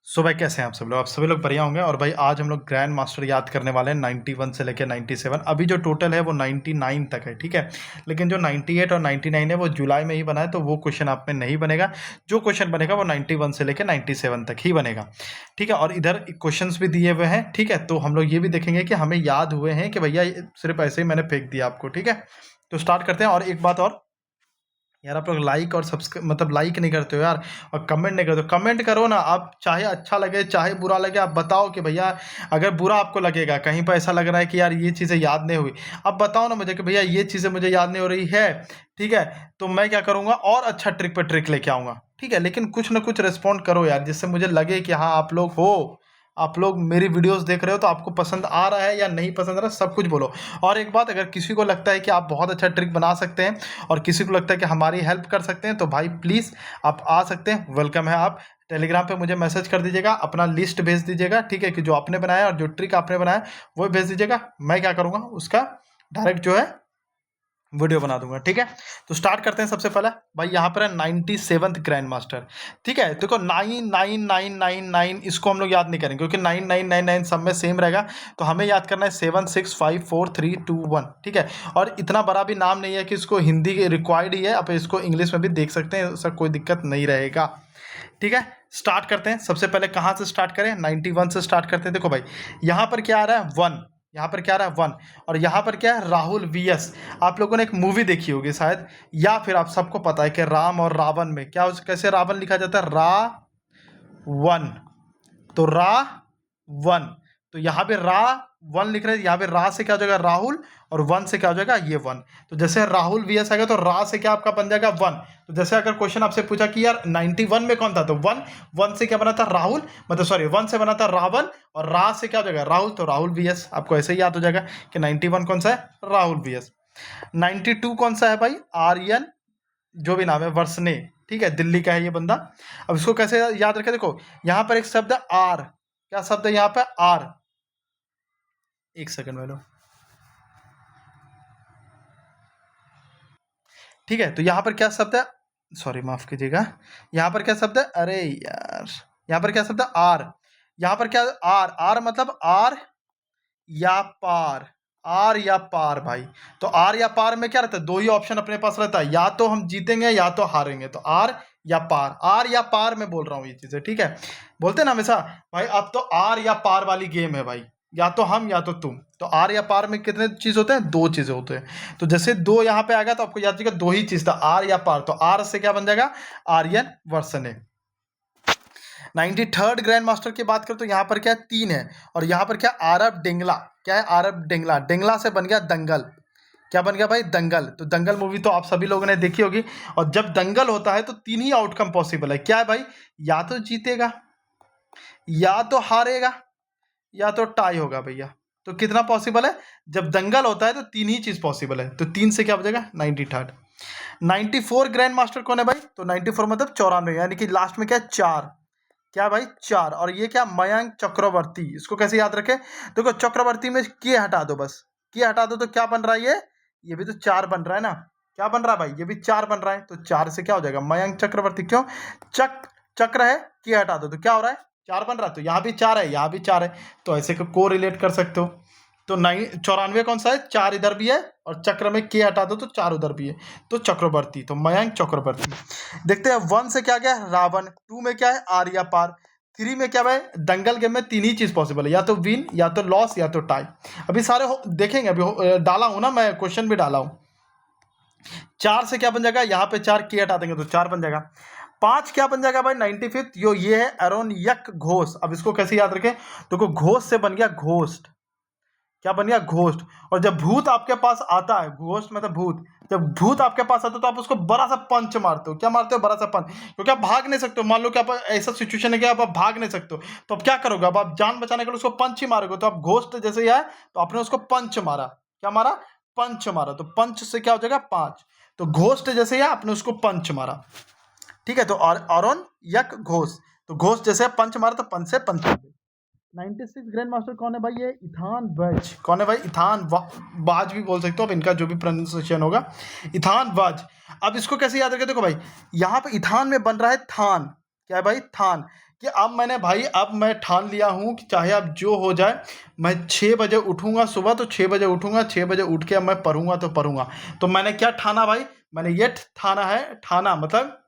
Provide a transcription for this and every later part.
सो भाई कैसे हैं आप सब लोग? आप सभी लोग बढ़िया होंगे। और भाई आज हम लोग ग्रैंड मास्टर याद करने वाले हैं 91 से लेकर 97। अभी जो टोटल है वो 99 तक है, ठीक है। लेकिन जो 98 और 99 है वो जुलाई में ही बना है, तो वो क्वेश्चन आप में नहीं बनेगा। जो क्वेश्चन बनेगा वो 91 से लेकर 97 तक ही बनेगा, ठीक है। और इधर क्वेश्चन भी दिए हुए हैं, ठीक है। तो हम लोग ये भी देखेंगे कि हमें याद हुए हैं कि भैया सिर्फ ऐसे ही मैंने फेंक दिया आपको, ठीक है। तो स्टार्ट करते हैं। और एक बात और यार, आप लोग लाइक और सब्सक्राइब मतलब लाइक नहीं करते हो यार, और कमेंट नहीं करते हो। कमेंट करो ना, आप चाहे अच्छा लगे चाहे बुरा लगे, आप बताओ कि भैया अगर बुरा आपको लगेगा, कहीं पर ऐसा लग रहा है कि यार ये चीज़ें याद नहीं हुई, आप बताओ ना मुझे कि भैया ये चीज़ें मुझे याद नहीं हो रही है, ठीक है। तो मैं क्या करूँगा, और अच्छा ट्रिक पे ट्रिक लेके आऊँगा, ठीक है। लेकिन कुछ ना कुछ रिस्पॉन्ड करो यार, जिससे मुझे लगे कि हाँ आप लोग हो, आप लोग मेरी वीडियोस देख रहे हो, तो आपको पसंद आ रहा है या नहीं पसंद आ रहा है, सब कुछ बोलो। और एक बात, अगर किसी को लगता है कि आप बहुत अच्छा ट्रिक बना सकते हैं और किसी को लगता है कि हमारी हेल्प कर सकते हैं, तो भाई प्लीज़ आप आ सकते हैं, वेलकम है। आप टेलीग्राम पे मुझे मैसेज कर दीजिएगा, अपना लिस्ट भेज दीजिएगा, ठीक है, कि जो आपने बनाया और जो ट्रिक आपने बनाया वो भेज दीजिएगा। मैं क्या करूँगा, उसका डायरेक्ट जो है वीडियो बना दूंगा, ठीक है। तो स्टार्ट करते हैं। सबसे पहले भाई यहाँ पर है 97th ग्रैंड मास्टर, ठीक है। देखो 99999, इसको हम लोग याद नहीं करेंगे क्योंकि 9999 सब में सेम रहेगा। तो हमें याद करना है 765431, ठीक है। और इतना बड़ा भी नाम नहीं है कि इसको हिंदी रिक्वायर्ड ही है, आप इसको इंग्लिश में भी देख सकते हैं, उसका कोई दिक्कत नहीं रहेगा, ठीक है। स्टार्ट करते हैं। सबसे पहले कहाँ से स्टार्ट करें, 91 से स्टार्ट करते हैं। देखो भाई यहाँ पर क्या आ रहा है, 1, यहाँ पर क्या आ रहा है 1, और यहाँ पर क्या है, राहुल वीएस। आप लोगों ने एक मूवी देखी होगी शायद, या फिर आप सबको पता है कि राम और रावण में क्या कैसे रावण लिखा जाता है, रा वन। तो रा वन, तो यहाँ पे रा वन लिख रहे हैं, यहाँ पे रा से क्या हो जाएगा, राहुल, और वन से क्या हो जाएगा, ये वन। तो जैसे राहुल वीएस आएगा तो रा से क्या आपका बन जाएगा, वन। तो जैसे अगर क्वेश्चन आपसे पूछा कि यार 91 में कौन था, तो वन, वन से क्या बना था, राहुल, मतलब सॉरी, वन से बना था रावण, और रा से क्या हो जाएगा, राहुल, तो राहुल वीएस। आपको ऐसे ही याद हो जाएगा कि 91 कौन सा है, राहुल वीएस। 92 कौन सा है भाई, आर्यन, जो भी नाम है, वर्षने, ठीक है, दिल्ली का है ये बंदा। अब इसको कैसे याद रखें, देखो यहाँ पर एक शब्द है आर, क्या शब्द है यहाँ पे, आर। एक सेकंड में लो, ठीक है। तो यहाँ पर क्या शब्द है, सॉरी माफ कीजिएगा, यहाँ पर क्या शब्द है, अरे यार, यहाँ पर क्या शब्द है, आर। यहाँ पर क्या, आर, आर मतलब आर या पार, आर या पार भाई। तो आर या पार में क्या रहता है, दो ही ऑप्शन अपने पास रहता है, या तो हम जीतेंगे या तो हारेंगे। तो आर या पार, आर या पार में बोल रहा हूँ ये चीजें, ठीक है। बोलते हैं ना हमेशा भाई, अब तो आर या पार वाली गेम है भाई, या तो हम या तो तुम। तो आर या पार में कितने चीज होते हैं, दो चीजें होते हैं। तो जैसे दो यहाँ पे आ गया तो आपको याद रखिएगा दो ही चीज था, आर या पार। तो आर से क्या बन जाएगा, आर्यन वर्षने। 93rd ग्रैंड मास्टर की बात करें तो यहाँ पर क्या है, 3 है, और यहाँ पर क्या, आरब डेंगला, क्या है, आरब डेंगला, डेंगला से बन गया दंगल। क्या बन गया भाई, दंगल। तो दंगल मूवी तो आप सभी लोगों ने देखी होगी, और जब दंगल होता है तो 3 ही आउटकम पॉसिबल है। क्या है भाई, या तो जीतेगा, या तो हारेगा, या तो टाई होगा भैया। तो कितना पॉसिबल है, जब दंगल होता है तो 3 ही चीज पॉसिबल है। तो 3 से क्या बचेगा, 93rd। 94 ग्रैंड मास्टर कौन है भाई, तो 94 मतलब 94, यानी कि लास्ट में क्या है, 4, क्या भाई, 4। और ये क्या, मयंक चक्रवर्ती। इसको कैसे याद रखें, देखो चक्रवर्ती में के हटा दो, बस के हटा दो, तो क्या बन रहा है, ये भी तो 4 बन रहा है ना, क्या बन रहा है भाई, ये भी 4 बन रहा है। तो 4 से क्या हो जाएगा, मयंक चक्रवर्ती। क्यों, चक्र है, के हटा दो तो क्या हो रहा है, 4 बन रहा है। तो यहाँ भी 4 है, यहाँ भी 4 है, तो ऐसे को रिलेट कर सकते हो। तो 94 कौन सा है, 4 इधर भी है, और चक्र में के हटा दो तो 4 उधर भी है, तो चक्रवर्ती, तो मयंक चक्रवर्ती। देखते हैं 1 से क्या गया, रावण, 2 में क्या है, आर्या पार, 3 में क्या है, दंगल गेम में 3 ही चीज पॉसिबल है, या तो विन, या तो लॉस, या तो टाई। अभी सारे देखेंगे, अभी डाला हूं ना मैं, क्वेश्चन भी डाला हूं। 4 से क्या बन जाएगा, यहाँ पे 4 के हटा देंगे तो 4 बन जाएगा। 5 क्या बन जाएगा भाई, 95th, ये है अरोनियक घोष। अब इसको कैसे याद रखें, तो घोष से बन गया घोस्ट, क्या बन गया, घोस्ट। और जब भूत आपके पास आता है, घोस्ट मतलब भूत, जब भूत आपके पास आता है तो आप उसको बड़ा सा पंच मारते हो। क्या मारते हो, बड़ा सा पंच, क्योंकि आप भाग नहीं सकते हो। मान लो कि आप ऐसा सिचुएशन है कि आप भाग नहीं सकते हो, तो आप क्या करोगे, अब आप जान बचाने के लिए उसको पंच ही मारोगे। तो आप घोस्ट जैसे ही है तो आपने उसको पंच मारा, क्या मारा, पंच मारा। तो पंच से क्या हो जाएगा, 5। तो घोस्ट जैसे ही है आपने उसको पंच मारा, ठीक है। तो अरुण यक घोष, तो घोष जैसे पंच मारा तो पंच से पंच। 96 ग्रैंड मास्टर कौन है भाई, ये इथान वाज। कौन है भाई, इथान वाज भी बोल सकते हो, अब इनका जो भी प्रोनाउंसिएशन होगा, इथान वाज। अब इसको कैसे याद रखें, देखो भाई यहाँ पे इथान में बन रहा है थान, क्या है भाई, थान। कि अब मैंने भाई अब मैं ठान लिया हूँ कि चाहे अब जो हो जाए मैं 6 बजे उठूँगा सुबह, तो 6 बजे उठूँगा, 6 बजे उठ के अब मैं पढ़ूँगा तो पढ़ूँगा। तो मैंने क्या ठाना भाई, मैंने ये ठाना है, ठाना मतलब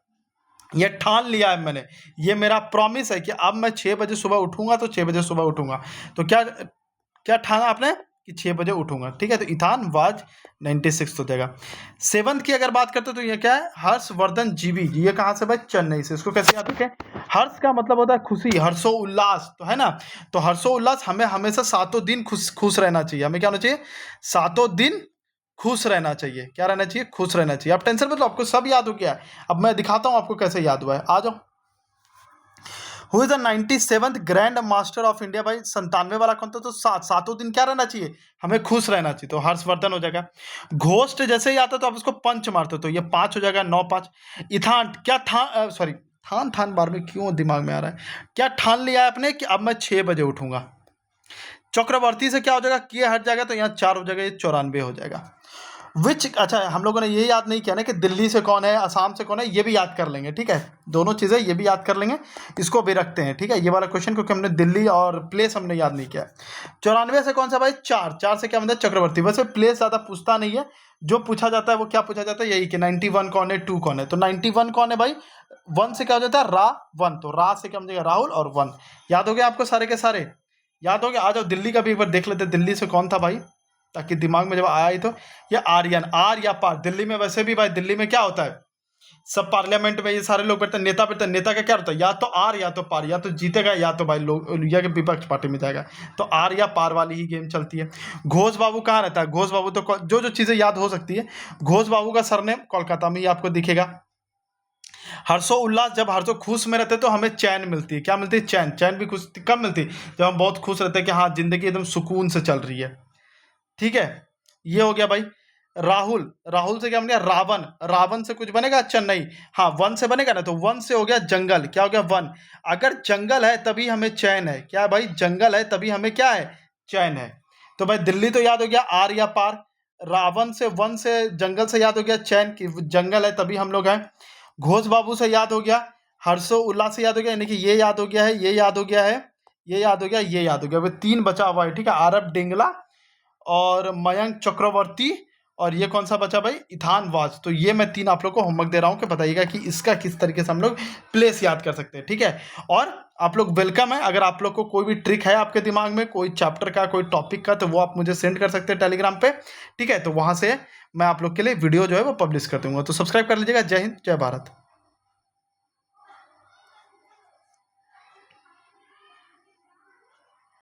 ये ठान लिया है मैंने, ये मेरा प्रॉमिस है कि अब मैं 6 बजे सुबह उठूँगा तो 6 बजे सुबह उठूँगा। तो क्या क्या ठाना आपने कि 6 बजे उठूँगा, ठीक है। तो इथान वाज 96 हो जाएगा। 7th की अगर बात करते तो ये क्या है, हर्षवर्धन जीवी, ये कहाँ से भाई, चेन्नई से। इसको कैसे याद रखें, हर्ष का मतलब होता है खुशी, हर्षो उल्लास, तो है ना। तो हर्षो उल्लास, हमें हमेशा सातों दिन खुश खुश रहना चाहिए। हमें क्या होना चाहिए, सातों दिन खुश रहना चाहिए। क्या रहना चाहिए, खुश रहना चाहिए। आप टेंशन मत लो, आपको सब याद हो गया है। अब मैं दिखाता हूँ आपको कैसे याद हुआ है, आ जाओ। Who is the 97th grand master of India, भाई 97 वाला कौन था, तो सातों दिन क्या रहना चाहिए, हमें खुश रहना चाहिए, तो हर्षवर्धन हो जाएगा। घोस्ट जैसे ही आता तो आप उसको पंच मारते, तो ये 5 हो जाएगा, 9 5। इथान क्या था, सॉरी थान थान बार में क्यों दिमाग में आ रहा है, क्या ठान लिया है आपने कि अब मैं 6 बजे उठूंगा। चक्रवर्ती से क्या हो जाएगा, किए हट जाएगा, तो यहाँ 4 हो जाएगा, ये 94 हो जाएगा। विच, अच्छा हम लोगों ने ये याद नहीं किया ना कि दिल्ली से कौन है, असम से कौन है, ये भी याद कर लेंगे, ठीक है। दोनों चीज़ें ये भी याद कर लेंगे, इसको भी रखते हैं, ठीक है, ये वाला क्वेश्चन, क्योंकि हमने दिल्ली और प्लेस हमने याद नहीं किया। 94 से कौन सा भाई, 4 से क्या बनता है, चक्रवर्ती। वैसे प्लेस ज़्यादा पूछता नहीं है, जो पूछा जाता है वो क्या पूछा जाता है, यही कि 91 कौन है, 2 कौन है। तो 91 कौन है भाई, 1 से क्या हो जाता है, रा 1, तो रा से क्या बन जाएगा, राहुल, और 1 याद हो गया आपको, सारे के सारे याद हो गया। आ जाओ दिल्ली का भी एक बार देख लेते हैं, दिल्ली से कौन था भाई, ताकि दिमाग में जब आया ही तो। ये आर्यन, आर या पार, दिल्ली में वैसे भी भाई, दिल्ली में क्या होता है, सब पार्लियामेंट में ये सारे लोग बैठते हैं, नेता बैठते हैं, नेता का क्या होता है, या तो आर या तो पार, या तो जीतेगा या तो भाई लोग या के विपक्ष पार्टी में जाएगा। तो आर या पार वाली ही गेम चलती है। घोष बाबू कहाँ रहता है, घोष बाबू तो जो जो चीज़ें याद हो सकती है, घोष बाबू का सरनेम कोलकाता में ही आपको दिखेगा। हर्षो उल्लास, जब हर्षो खुश में रहते तो हमें चैन मिलती है, क्या मिलती है, चैन। चैन भी खुश कब मिलती है, जब हम बहुत खुश रहते हैं कि हाँ जिंदगी एकदम सुकून से चल रही है, ठीक है। ये हो गया भाई। राहुल, राहुल से क्या बन गया, रावण, रावण से कुछ बनेगा, चेन्नई, हाँ 1 से बनेगा ना, तो 1 से हो गया जंगल, क्या हो गया 1। अगर जंगल है तभी हमें चैन है, क्या है भाई, जंगल है तभी हमें क्या है, चैन है। तो भाई दिल्ली तो याद हो गया, आर या पार। रावण से 1 से जंगल से याद हो गया चैन, की जंगल है तभी हम लोग हैं। घोष बाबू से याद हो गया, हर्षो उल्लास से याद हो गया, यानी कि ये याद हो गया है, ये याद हो गया है, ये याद हो गया, ये याद हो गया। भाई 3 बचा हुआ है, ठीक है, आरब डिंगला और मयंक चक्रवर्ती, और ये कौन सा बचा भाई, इथान वाज। तो ये मैं 3 आप लोग को होमवर्क दे रहा हूँ कि बताइएगा कि इसका किस तरीके से हम लोग प्लेस याद कर सकते हैं, ठीक है। और आप लोग वेलकम है, अगर आप लोग को कोई भी ट्रिक है आपके दिमाग में, कोई चैप्टर का, कोई टॉपिक का, तो वो आप मुझे सेंड कर सकते हैं टेलीग्राम पे, ठीक है। तो वहाँ से मैं आप लोग के लिए वीडियो जो है वो पब्लिश कर दूंगा। तो सब्सक्राइब कर लीजिएगा। जय हिंद, जय भारत।